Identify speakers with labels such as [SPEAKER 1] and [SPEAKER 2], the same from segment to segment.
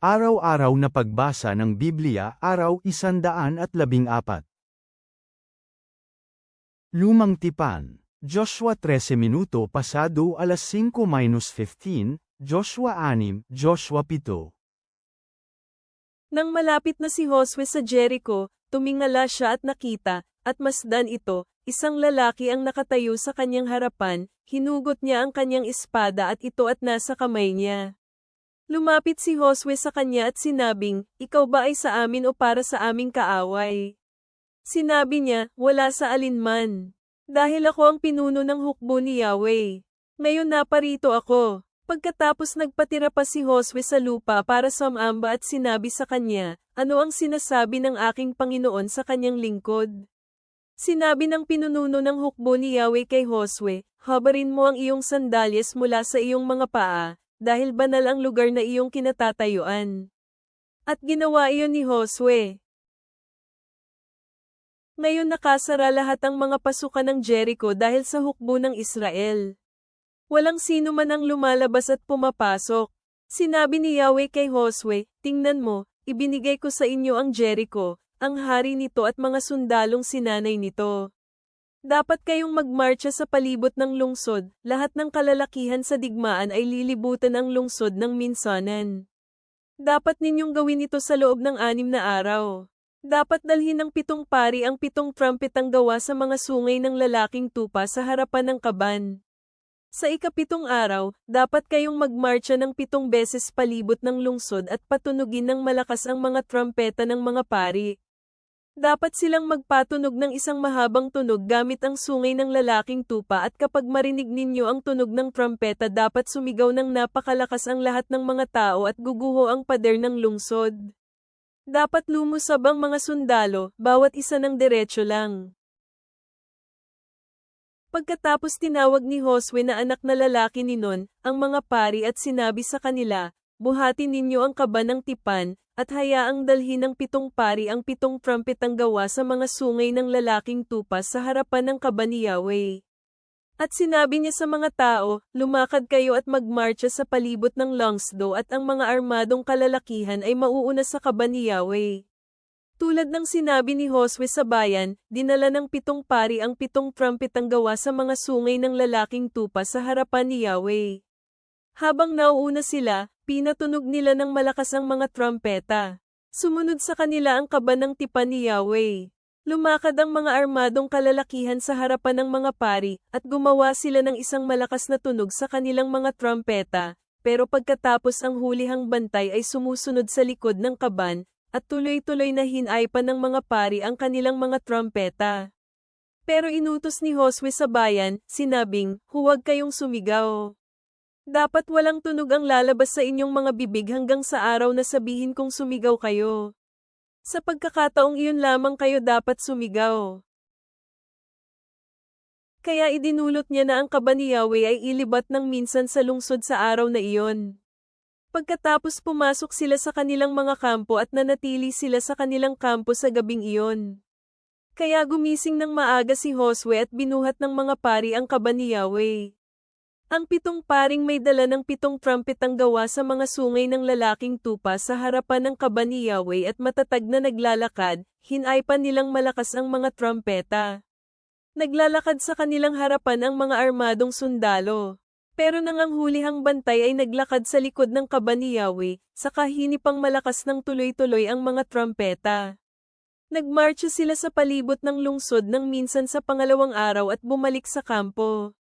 [SPEAKER 1] Araw-araw na pagbasa ng Biblia, Araw 114. Lumang Tipan, Joshua 13 minuto pasado alas 5:15, Joshua 6, Joshua 7.
[SPEAKER 2] Nang malapit na si Josue sa Jericho, tumingala siya at nakita, at masdan ito, isang lalaki ang nakatayo sa kanyang harapan, hinugot niya ang kanyang espada at ito at nasa kamay niya. Lumapit si Josue sa kanya at sinabing, "Ikaw ba ay sa amin o para sa aming kaaway?" Sinabi niya, "Wala sa alinman. Dahil ako ang pinuno ng hukbo ni Yahweh. Ngayon naparito ako." Pagkatapos nagpatira pa si Josue sa lupa para sumamba at sinabi sa kanya, "Ano ang sinasabi ng aking Panginoon sa kanyang lingkod?" Sinabi ng pinununo ng hukbo ni Yahweh kay Josue, "Habarin mo ang iyong sandalyas mula sa iyong mga paa, dahil banal ang lugar na iyong kinatatayuan." At ginawa iyon ni Josue. Ngayon nakasara lahat ang mga pasukan ng Jericho dahil sa hukbo ng Israel. Walang sino man ang lumalabas at pumapasok. Sinabi ni Yahweh kay Josue, "Tingnan mo, ibinigay ko sa inyo ang Jericho, ang hari nito at mga sundalong sinanay nito. Dapat kayong magmarcha sa palibot ng lungsod, lahat ng kalalakihan sa digmaan ay lilibutan ang lungsod ng minsanan. Dapat ninyong gawin ito sa loob ng 6 na araw. Dapat dalhin ng 7 pari ang 7 trumpetang gawa sa mga sungay ng lalaking tupa sa harapan ng kaban. Sa ika-7 araw, dapat kayong magmarcha ng 7 beses palibot ng lungsod at patunugin ng malakas ang mga trumpeta ng mga pari. Dapat silang magpatunog ng isang mahabang tunog gamit ang sungay ng lalaking tupa at kapag marinig ninyo ang tunog ng trumpeta dapat sumigaw ng napakalakas ang lahat ng mga tao at guguho ang pader ng lungsod. Dapat lumusab ang mga sundalo, bawat isa ng diretso lang." Pagkatapos tinawag ni Josue na anak na lalaki ni Nun, ang mga pari at sinabi sa kanila, "Buhatin ninyo ang kaba ng tipan, at hayaang dalhin ng 7 pari ang 7 trumpetang gawa sa mga sungay ng lalaking tupas sa harapan ng kaba ni Yahweh." At sinabi niya sa mga tao, "Lumakad kayo at magmarcha sa palibot ng lungsdo at ang mga armadong kalalakihan ay mauuna sa kaba ni Yahweh." Tulad ng sinabi ni Josue sa bayan, dinala ng 7 pari ang 7 trumpetang gawa sa mga sungay ng lalaking tupa sa harapan ni Yahweh. Habang nauuna sila, pinatunog nila ng malakas ang mga trumpeta. Sumunod sa kanila ang kaba ng tipan ni Yahweh. Lumakad ang mga armadong kalalakihan sa harapan ng mga pari, at gumawa sila ng isang malakas na tunog sa kanilang mga trumpeta, pero pagkatapos ang hulihang bantay ay sumusunod sa likod ng kaban, at tuloy-tuloy na hinaypan ng mga pari ang kanilang mga trumpeta. Pero inutos ni Josue sa bayan, sinabing, "Huwag kayong sumigaw. Dapat walang tunog ang lalabas sa inyong mga bibig hanggang sa araw na sabihin kong sumigaw kayo. Sa pagkakataong iyon lamang kayo dapat sumigaw." Kaya idinulot niya na ang kaba ni Yahweh ay ilibat ng minsan sa lungsod sa araw na iyon. Pagkatapos pumasok sila sa kanilang mga kampo at nanatili sila sa kanilang kampo sa gabing iyon. Kaya gumising ng maaga si Josue at binuhat ng mga pari ang kaba ni Yahweh. Ang 7 paring may dala ng 7 trumpetang gawa sa mga sungay ng lalaking tupa sa harapan ng kaba ni Yahweh at matatag na naglalakad, hinaypan nilang malakas ang mga trumpeta. Naglalakad sa kanilang harapan ang mga armadong sundalo. Pero nang ang hulihang bantay ay naglakad sa likod ng kaba ni Yahweh, saka hinipang malakas ng tuloy-tuloy ang mga trumpeta. Nagmarcha sila sa palibot ng lungsod ng minsan sa pangalawang araw at bumalik sa kampo.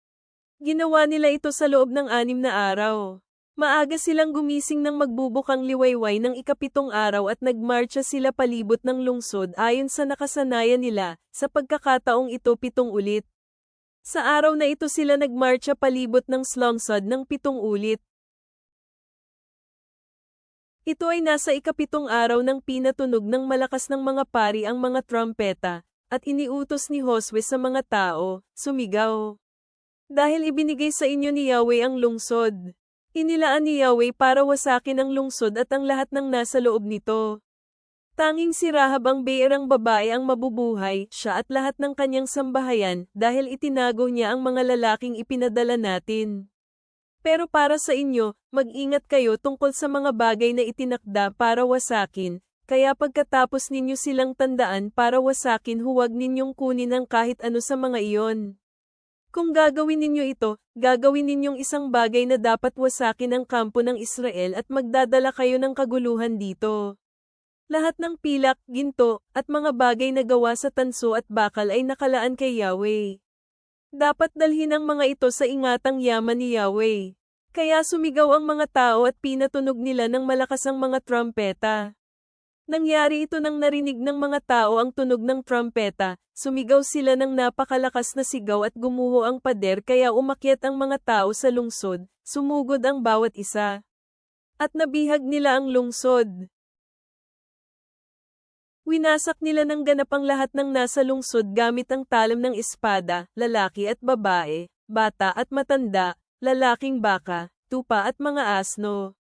[SPEAKER 2] Ginawa nila ito sa loob ng 6 na araw. Maaga silang gumising ng magbubukang liwayway ng ika-7 araw at nagmarcha sila palibot ng lungsod ayon sa nakasanayan nila, sa pagkakataong ito 7 ulit. Sa araw na ito sila nagmarcha palibot ng lungsod ng 7 ulit. Ito ay nasa ika-7 araw ng pinatunog ng malakas ng mga pari ang mga trumpeta, at iniutos ni Josue sa mga tao, "Sumigaw. Dahil ibinigay sa inyo ni Yahweh ang lungsod. Inilaan ni Yahweh para wasakin ang lungsod at ang lahat ng nasa loob nito. Tanging si Rahab ang beerang babae ang mabubuhay, siya at lahat ng kanyang sambahayan, dahil itinago niya ang mga lalaking ipinadala natin. Pero para sa inyo, mag-ingat kayo tungkol sa mga bagay na itinakda para wasakin, kaya pagkatapos ninyo silang tandaan para wasakin huwag ninyong kunin ang kahit ano sa mga iyon. Kung gagawin ninyo ito, gagawin ninyong isang bagay na dapat wasakin ang kampo ng Israel at magdadala kayo ng kaguluhan dito. Lahat ng pilak, ginto, at mga bagay na gawa sa tanso at bakal ay nakalaan kay Yahweh. Dapat dalhin ang mga ito sa ingatang yaman ni Yahweh. Kaya sumigaw ang mga tao at pinatunog nila ng malakas ang mga trumpeta. Nangyari ito nang narinig ng mga tao ang tunog ng trumpeta, sumigaw sila ng napakalakas na sigaw at gumuho ang pader kaya umakyat ang mga tao sa lungsod, sumugod ang bawat isa. At nabihag nila ang lungsod. Winasak nila ng ganap ang lahat ng nasa lungsod gamit ang talam ng espada, lalaki at babae, bata at matanda, lalaking baka, tupa at mga asno.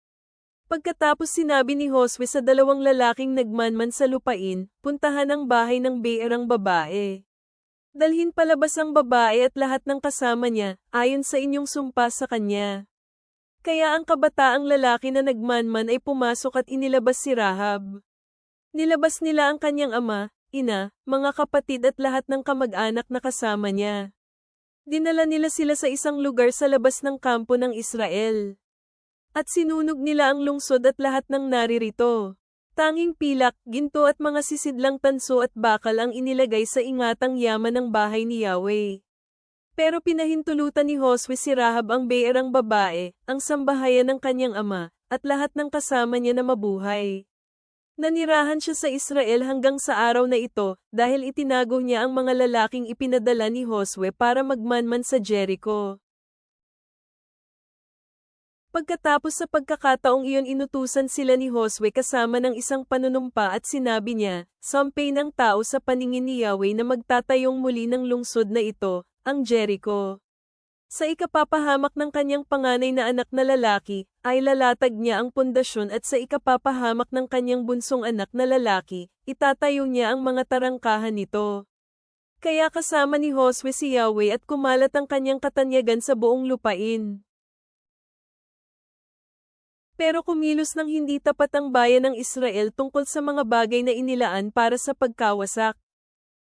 [SPEAKER 2] Pagkatapos sinabi ni Josue sa dalawang lalaking nagmanman sa lupain, puntahan ang bahay ng beerang babae. Dalhin palabas ang babae at lahat ng kasama niya, ayon sa inyong sumpa sa kanya. Kaya ang kabataang lalaki na nagmanman ay pumasok at inilabas si Rahab. Nilabas nila ang kanyang ama, ina, mga kapatid at lahat ng kamag-anak na kasama niya. Dinala nila sila sa isang lugar sa labas ng kampo ng Israel. At sinunog nila ang lungsod at lahat ng naririto. Tanging pilak, ginto at mga sisidlang tanso at bakal ang inilagay sa ingatang yaman ng bahay ni Yahweh. Pero pinahintulutan ni Josue si Rahab ang beerang babae, ang sambahayan ng kanyang ama, at lahat ng kasama niya na mabuhay. Nanirahan siya sa Israel hanggang sa araw na ito, dahil itinago niya ang mga lalaking ipinadala ni Josue para magmanman sa Jericho. Pagkatapos sa pagkakataong iyon inutusan sila ni Josue kasama ng isang panunumpa at sinabi niya, sampay ng tao sa paningin ni Yahweh na magtatayong muli ng lungsod na ito, ang Jericho. Sa ikapapahamak ng kanyang panganay na anak na lalaki, ay lalatag niya ang pundasyon at sa ikapapahamak ng kanyang bunsong anak na lalaki, itatayo niya ang mga tarangkahan nito. Kaya kasama ni Josue si Yahweh at kumalat ang kanyang katanyagan sa buong lupain. Pero kumilos ng hindi tapat ang bayan ng Israel tungkol sa mga bagay na inilaan para sa pagkawasak.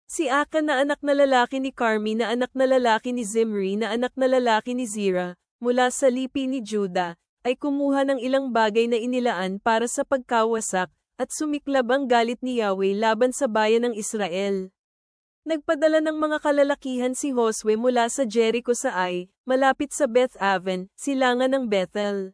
[SPEAKER 2] Si Akan na anak na lalaki ni Carmi na anak na lalaki ni Zimri na anak na lalaki ni Zira, mula sa lipi ni Juda, ay kumuha ng ilang bagay na inilaan para sa pagkawasak, at sumiklab ang galit ni Yahweh laban sa bayan ng Israel. Nagpadala ng mga kalalakihan si Josue mula sa Jericho sa Ai, malapit sa Beth-aven, silangan ng Bethel.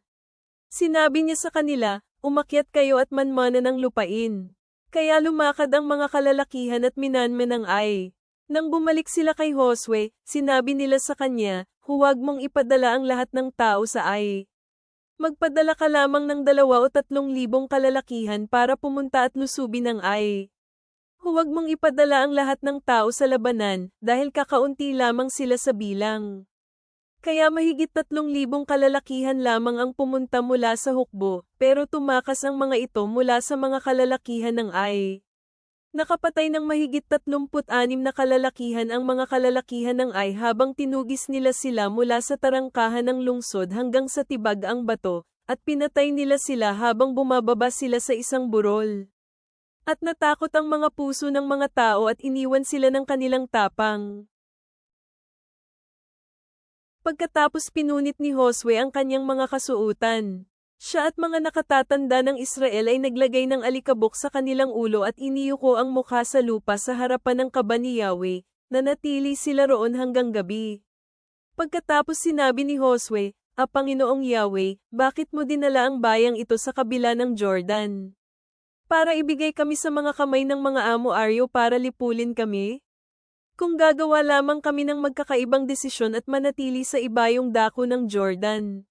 [SPEAKER 2] Sinabi niya sa kanila, umakyat kayo at manmanan ng lupain. Kaya lumakad ang mga kalalakihan at minanman ang Ai. Nang bumalik sila kay Josue, sinabi nila sa kanya, huwag mong ipadala ang lahat ng tao sa Ai. Magpadala ka lamang ng 2,000 o 3,000 kalalakihan para pumunta at lusubin ang Ai. Huwag mong ipadala ang lahat ng tao sa labanan, dahil kakaunti lamang sila sa bilang. Kaya mahigit 3,000 kalalakihan lamang ang pumunta mula sa hukbo, pero tumakas ang mga ito mula sa mga kalalakihan ng Ai. Nakapatay ng mahigit 36 na kalalakihan ang mga kalalakihan ng Ai habang tinugis nila sila mula sa tarangkahan ng lungsod hanggang sa tibag ang bato, at pinatay nila sila habang bumababa sila sa isang burol. At natakot ang mga puso ng mga tao at iniwan sila ng kanilang tapang. Pagkatapos pinunit ni Josue ang kanyang mga kasuutan. Siya at mga nakatatanda ng Israel ay naglagay ng alikabok sa kanilang ulo at iniyuko ang mukha sa lupa sa harapan ng kaba ni Yahweh, na natili sila roon hanggang gabi. Pagkatapos sinabi ni Josue, Panginoong Yahweh, bakit mo dinala ang bayang ito sa kabila ng Jordan? Para ibigay kami sa mga kamay ng mga amo-aryo para lipulin kami? Kung gagawa lamang kami ng magkakaibang desisyon at manatili sa ibayong dako ng Jordan.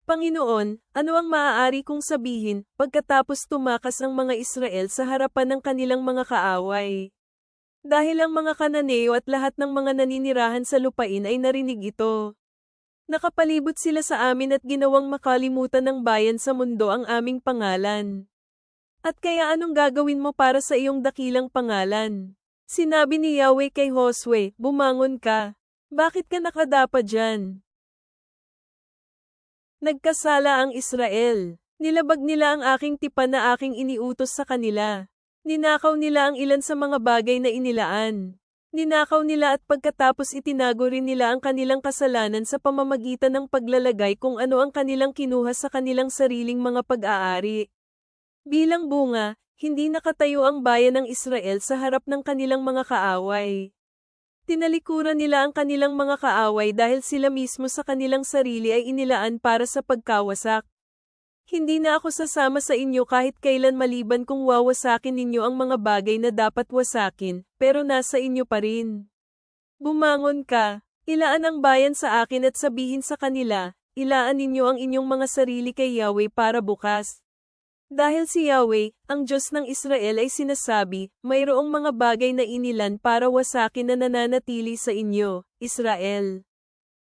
[SPEAKER 2] Panginoon, ano ang maaari kong sabihin, pagkatapos tumakas ang mga Israel sa harapan ng kanilang mga kaaway? Dahil ang mga Kananeo at lahat ng mga naninirahan sa lupain ay narinig ito. Nakapalibot sila sa amin at ginawang makalimutan ng bayan sa mundo ang aming pangalan. At kaya anong gagawin mo para sa iyong dakilang pangalan? Sinabi ni Yahweh kay Josue, bumangon ka. Bakit ka nakadapa dyan? Nagkasala ang Israel. Nilabag nila ang aking tipan na aking iniutos sa kanila. Ninakaw nila ang ilan sa mga bagay na inilaan. Ninakaw nila at pagkatapos itinago rin nila ang kanilang kasalanan sa pamamagitan ng paglalagay kung ano ang kanilang kinuha sa kanilang sariling mga pag-aari. Bilang bunga, hindi nakatayo ang bayan ng Israel sa harap ng kanilang mga kaaway. Tinalikuran nila ang kanilang mga kaaway dahil sila mismo sa kanilang sarili ay inilaan para sa pagkawasak. Hindi na ako sasama sa inyo kahit kailan maliban kung wawasakin ninyo ang mga bagay na dapat wasakin, pero nasa inyo pa rin. Bumangon ka, ilaan ang bayan sa akin at sabihin sa kanila, ilaan ninyo ang inyong mga sarili kay Yahweh para bukas. Dahil si Yahweh, ang Diyos ng Israel ay sinasabi, mayroong mga bagay na inilan para wasakin na nananatili sa inyo, Israel.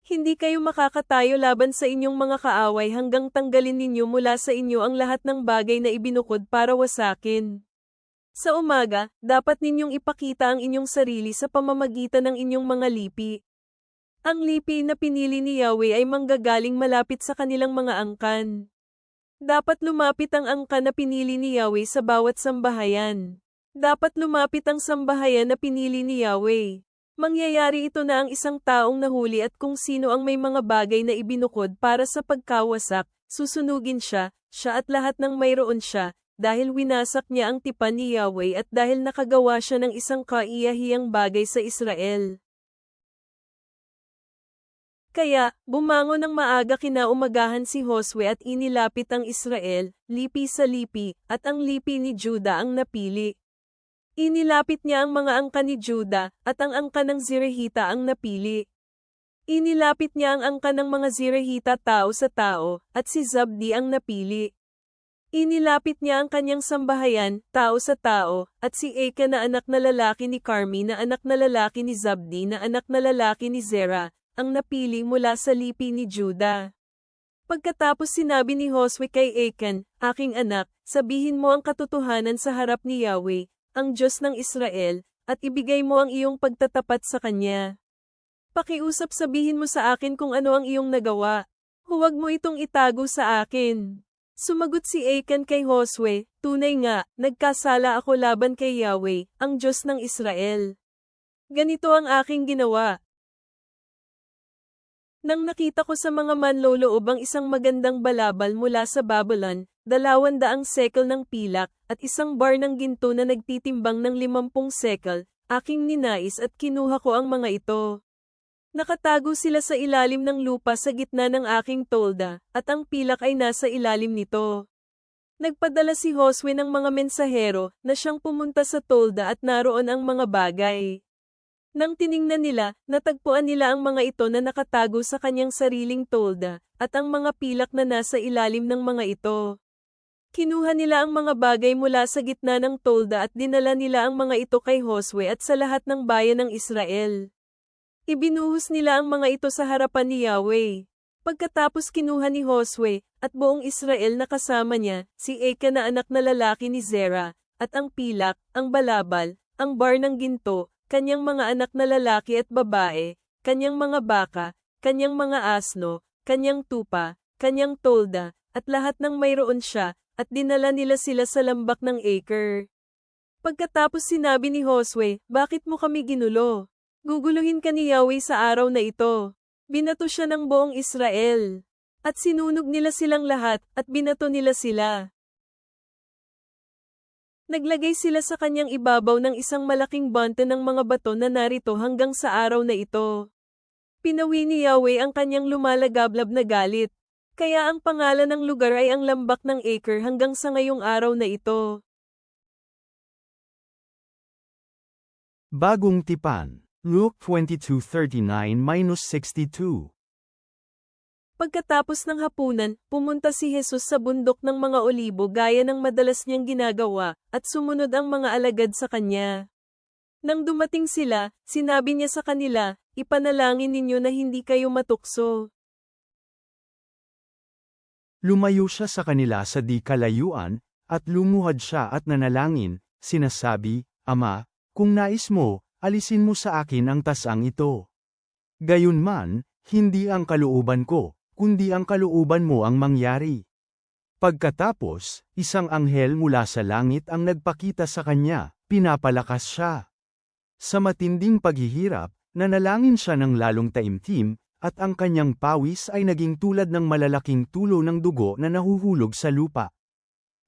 [SPEAKER 2] Hindi kayo makakatayo laban sa inyong mga kaaway hanggang tanggalin ninyo mula sa inyo ang lahat ng bagay na ibinukod para wasakin. Sa umaga, dapat ninyong ipakita ang inyong sarili sa pamamagitan ng inyong mga lipi. Ang lipi na pinili ni Yahweh ay manggagaling malapit sa kanilang mga angkan. Dapat lumapit ang angkan na pinili ni Yahweh sa bawat sambahayan. Dapat lumapit ang sambahayan na pinili ni Yahweh. Mangyayari ito na ang isang taong nahuli at kung sino ang may mga bagay na ibinukod para sa pagkawasak, susunugin siya at lahat ng mayroon siya, dahil winasak niya ang tipan ni Yahweh at dahil nakagawa siya ng isang kaiyahiyang bagay sa Israel. Kaya, bumangon ng maaga kinaumagahan si Josue at inilapit ang Israel, lipi sa lipi, at ang lipi ni Juda ang napili. Inilapit niya ang mga angka ni Juda, at ang angka ng Zerahita ang napili. Inilapit niya ang angka ng mga Zerahita tao sa tao, at si Zabdi ang napili. Inilapit niya ang kanyang sambahayan, tao sa tao, at si Eka na anak na lalaki ni Carmi na anak na lalaki ni Zabdi na anak na lalaki ni Zera, ang napili mula sa lipi ni Juda. Pagkatapos sinabi ni Josue kay Achan, aking anak, sabihin mo ang katotohanan sa harap ni Yahweh, ang Diyos ng Israel, at ibigay mo ang iyong pagtatapat sa Kanya. Pakiusap sabihin mo sa akin kung ano ang iyong nagawa. Huwag mo itong itago sa akin. Sumagot si Achan kay Josue, tunay nga, nagkasala ako laban kay Yahweh, ang Diyos ng Israel. Ganito ang aking ginawa. Nang nakita ko sa mga manloloob ang isang magandang balabal mula sa Babylon, 200 sekel ng pilak, at isang bar ng ginto na nagtitimbang ng 50 sekel, aking ninais at kinuha ko ang mga ito. Nakatago sila sa ilalim ng lupa sa gitna ng aking tolda, at ang pilak ay nasa ilalim nito. Nagpadala si Josue ng mga mensahero, na siyang pumunta sa tolda at naroon ang mga bagay. Nang tiningnan nila, natagpuan nila ang mga ito na nakatago sa kanyang sariling tolda, at ang mga pilak na nasa ilalim ng mga ito. Kinuha nila ang mga bagay mula sa gitna ng tolda at dinala nila ang mga ito kay Josue at sa lahat ng bayan ng Israel. Ibinuhos nila ang mga ito sa harapan ni Yahweh. Pagkatapos kinuha ni Josue, at buong Israel na kasama niya, si Achan na anak na lalaki ni Zera, at ang pilak, ang balabal, ang bar ng ginto, kanyang mga anak na lalaki at babae, kanyang mga baka, kanyang mga asno, kanyang tupa, kanyang tolda, at lahat ng mayroon siya, at dinala nila sila sa lambak ng Acre. Pagkatapos sinabi ni Josue, bakit mo kami ginulo? Guguluhin ka ni Yahweh sa araw na ito. Binato siya ng buong Israel. At sinunog nila silang lahat, at binato nila sila. Naglagay sila sa kanyang ibabaw ng isang malaking bante ng mga bato na narito hanggang sa araw na ito. Pinawi ni Yahweh ang kanyang lumalagablab na galit. Kaya ang pangalan ng lugar ay ang lambak ng Acre hanggang sa ngayong araw na ito.
[SPEAKER 1] Bagong tipan, Luke 22:39-62.
[SPEAKER 2] Pagkatapos ng hapunan, pumunta si Jesus sa bundok ng mga olibo gaya ng madalas niyang ginagawa, at sumunod ang mga alagad sa kanya. Nang dumating sila, sinabi niya sa kanila, ipanalangin ninyo na hindi kayo matukso.
[SPEAKER 1] Lumayo siya sa kanila sa di kalayuan, at lumuhad siya at nanalangin, sinasabi, Ama, kung nais mo, alisin mo sa akin ang tasang ito. Gayunman, hindi ang kalooban ko, kundi ang kalooban mo ang mangyari. Pagkatapos, isang anghel mula sa langit ang nagpakita sa kanya, pinapalakas siya. Sa matinding paghihirap, nanalangin siya ng lalong taimtim, at ang kanyang pawis ay naging tulad ng malalaking tulo ng dugo na nahuhulog sa lupa.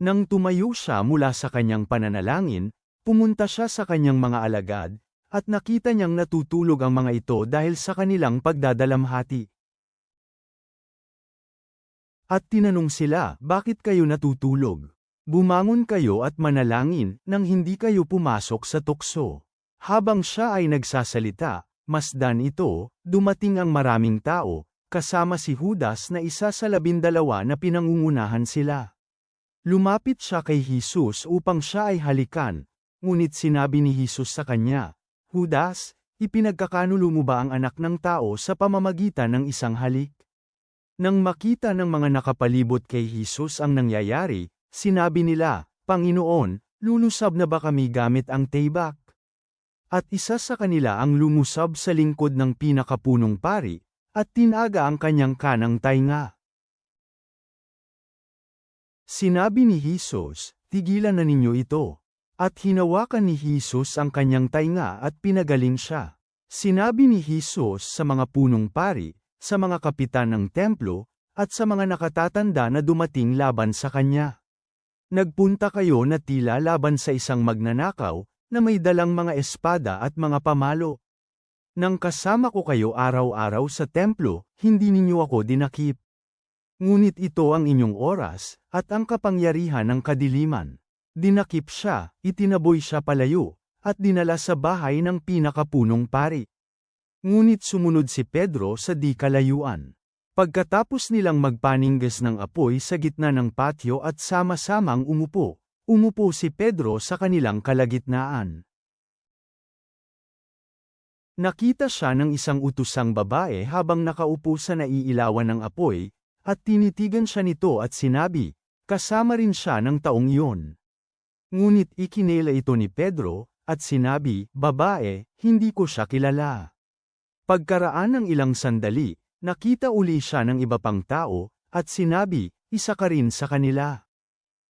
[SPEAKER 1] Nang tumayo siya mula sa kanyang pananalangin, pumunta siya sa kanyang mga alagad, at nakita niyang natutulog ang mga ito dahil sa kanilang pagdadalamhati. At tinanong sila, bakit kayo natutulog? Bumangon kayo at manalangin, nang hindi kayo pumasok sa tukso. Habang siya ay nagsasalita, masdan ito, dumating ang maraming tao, kasama si Judas na isa sa 12 na pinangungunahan sila. Lumapit siya kay Jesus upang siya ay halikan, ngunit sinabi ni Jesus sa kanya, Judas, ipinagkakanulo mo ba ang anak ng tao sa pamamagitan ng isang halik? Nang makita ng mga nakapalibot kay Jesus ang nangyayari, sinabi nila, Panginoon, lulusab na ba kami gamit ang taybak? At isa sa kanila ang lumusab sa lingkod ng pinakapunong pari, at tinaga ang kanyang kanang tainga. Sinabi ni Jesus, tigilan na ninyo ito. At hinawakan ni Jesus ang kanyang tainga at pinagaling siya. Sinabi ni Jesus sa mga punong pari, sa mga kapitan ng templo, at sa mga nakatatanda na dumating laban sa kanya. Nagpunta kayo na tila laban sa isang magnanakaw, na may dalang mga espada at mga pamalo. Nang kasama ko kayo araw-araw sa templo, hindi ninyo ako dinakip. Ngunit ito ang inyong oras, at ang kapangyarihan ng kadiliman. Dinakip siya, itinaboy siya palayo, at dinala sa bahay ng pinakapunong pari. Ngunit sumunod si Pedro sa di kalayuan. Pagkatapos nilang magpaninggas ng apoy sa gitna ng patio at sama-samang umupo si Pedro sa kanilang kalagitnaan. Nakita siya ng isang utusang babae habang nakaupo sa naiilawan ng apoy, at tinitigan siya nito at sinabi, kasama rin siya ng taong iyon. Ngunit ikinela ito ni Pedro, at sinabi, babae, hindi ko siya kilala. Pagkaraan ng ilang sandali, nakita uli siya ng iba pang tao, at sinabi, isa ka rin sa kanila.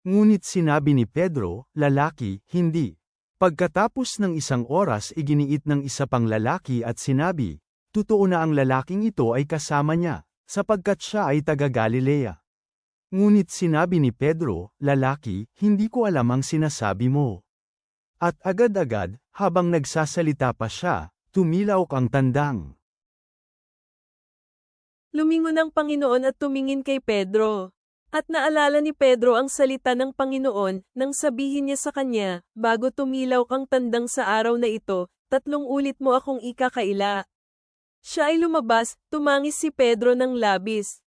[SPEAKER 1] Ngunit sinabi ni Pedro, lalaki, hindi. Pagkatapos ng isang oras iginiit ng isa pang lalaki at sinabi, totoo na ang lalaking ito ay kasama niya, sapagkat siya ay taga Galilea. Ngunit sinabi ni Pedro, lalaki, hindi ko alam ang sinasabi mo. At agad-agad, habang nagsasalita pa siya, tumilaw ang tandang.
[SPEAKER 2] Lumingon ang Panginoon at tumingin kay Pedro. At naalala ni Pedro ang salita ng Panginoon, nang sabihin niya sa kanya, bago tumilaw kang tandang sa araw na ito, 3 ulit mo akong ikakaila. Siya ay lumabas, tumangis si Pedro ng labis.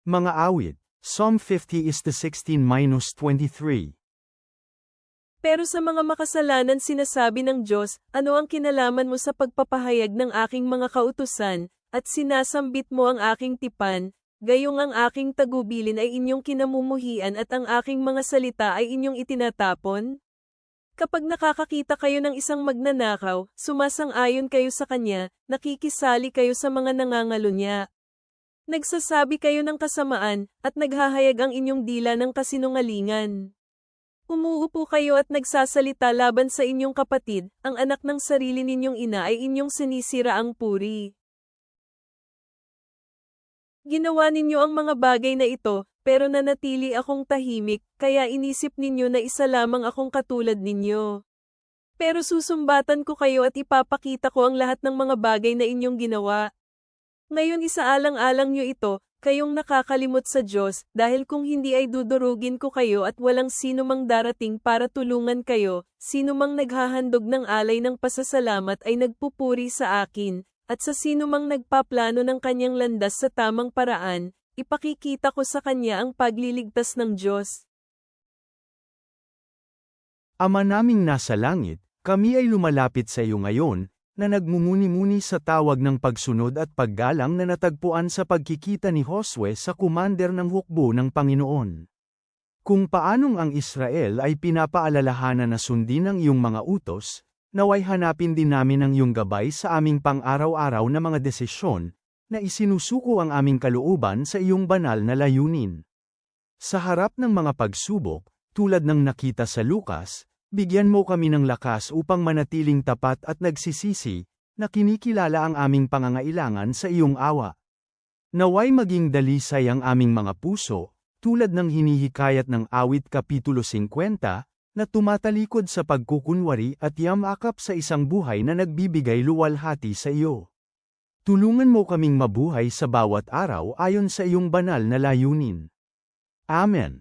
[SPEAKER 1] Mga awit, Psalm 50:16-23.
[SPEAKER 2] Pero sa mga makasalanan sinasabi ng Diyos, ano ang kinalaman mo sa pagpapahayag ng aking mga kautusan, at sinasambit mo ang aking tipan, gayong ang aking tagubilin ay inyong kinamumuhian at ang aking mga salita ay inyong itinatapon? Kapag nakakakita kayo ng isang magnanakaw, sumasang-ayon kayo sa kanya, nakikisali kayo sa mga nangangalo niya. Nagsasabi kayo ng kasamaan, at naghahayag ang inyong dila ng kasinungalingan. Umuupo kayo at nagsasalita laban sa inyong kapatid, ang anak ng sarili ninyong ina ay inyong sinisira ang puri. Ginawa ninyo ang mga bagay na ito, pero nanatili akong tahimik, kaya inisip ninyo na isa lamang akong katulad ninyo. Pero susumbatan ko kayo at ipapakita ko ang lahat ng mga bagay na inyong ginawa. Ngayon isaalang-alang nyo ito, kayong nakakalimot sa Diyos, dahil kung hindi ay dudurugin ko kayo at walang sino mang darating para tulungan kayo, sino mang naghahandog ng alay ng pasasalamat ay nagpupuri sa akin, at sa sino mang nagpaplano ng kanyang landas sa tamang paraan, ipakikita ko sa kanya ang pagliligtas ng Diyos.
[SPEAKER 1] Ama naming nasa langit, kami ay lumalapit sa iyo ngayon, na nagmumuni-muni sa tawag ng pagsunod at paggalang na natagpuan sa pagkikita ni Josue sa kumander ng hukbo ng Panginoon. Kung paanong ang Israel ay pinapaalalahanan na sundin ang iyong mga utos, Naway hanapin din namin ang iyong gabay sa aming pang-araw-araw na mga desisyon, na isinusuko ang aming kalooban sa iyong banal na layunin. Sa harap ng mga pagsubok, tulad ng nakita sa Lucas, bigyan mo kami ng lakas upang manatiling tapat at nagsisisi, na kinikilala ang aming pangangailangan sa iyong awa. Naway maging dalisay ang aming mga puso, tulad ng hinihikayat ng awit Kapitulo 50, na tumatalikod sa pagkukunwari at yamakap sa isang buhay na nagbibigay luwalhati sa iyo. Tulungan mo kaming mabuhay sa bawat araw ayon sa iyong banal na layunin. Amen.